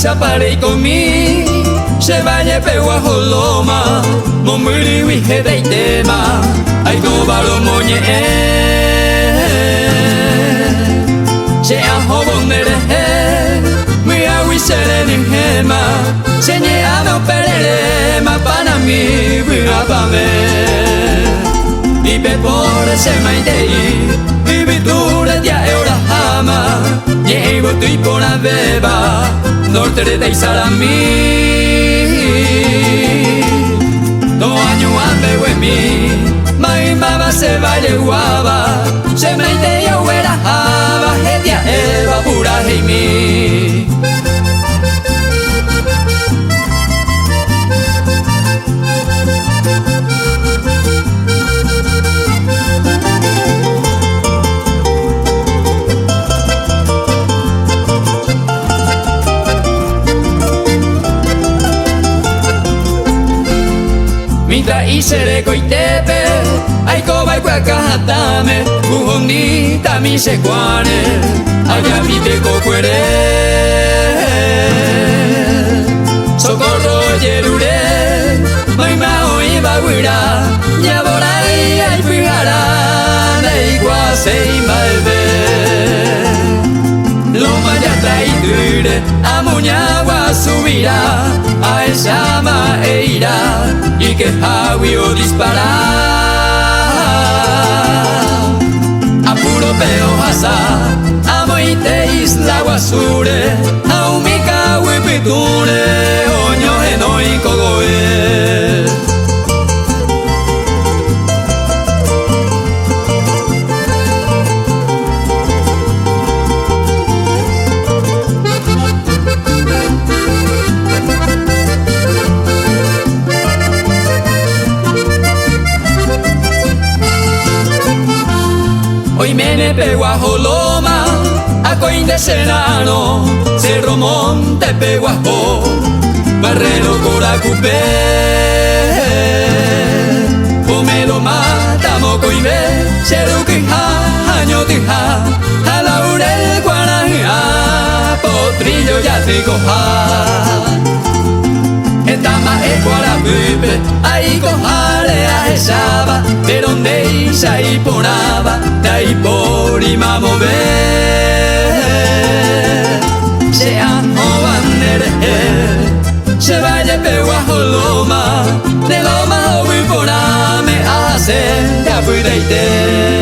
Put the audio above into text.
sa pare komi se bañe pewa holoma mo muri wi hedai tema ai go balo moñe se a hobonere mi a wi sere ni hema se ne a no perere ma para mi wi abame i pe por se mai dei i viture dia eura hama ye bo tui por aveva norte dei salami no año ame we mi mai mama se vale guava se mai dei eura hava dia eva pura hei mi Mitra isere koitepe aiko bai kwakahatame uhoni tami se kwane allá mi beko kwere socorro yerure mai mao iba wira yaborai ai pigara nei kwa sei malve loma ya traidure amuñagua subirá a llama e irá y que Javi o dispara a puro peo hasa amo y te isla guasure a umika wipiture oño eno y kogoe Hoy me pego a Joloma, a Coinde Senano, Cerro Monte pego a Jo, Barrero Coracupé, Pomelo Mata Mocoime, Cheruquija, Añotija, a Laurel Guarajá, Potrillo Yatricoja. Etama e Guarapipe, ahí cojale a Esaba, de donde Isa y Poraba, de ahí por Imamove. Se amo bandere, se vaya pewa Joloma, de Loma o Porame, a hacer de afuireite.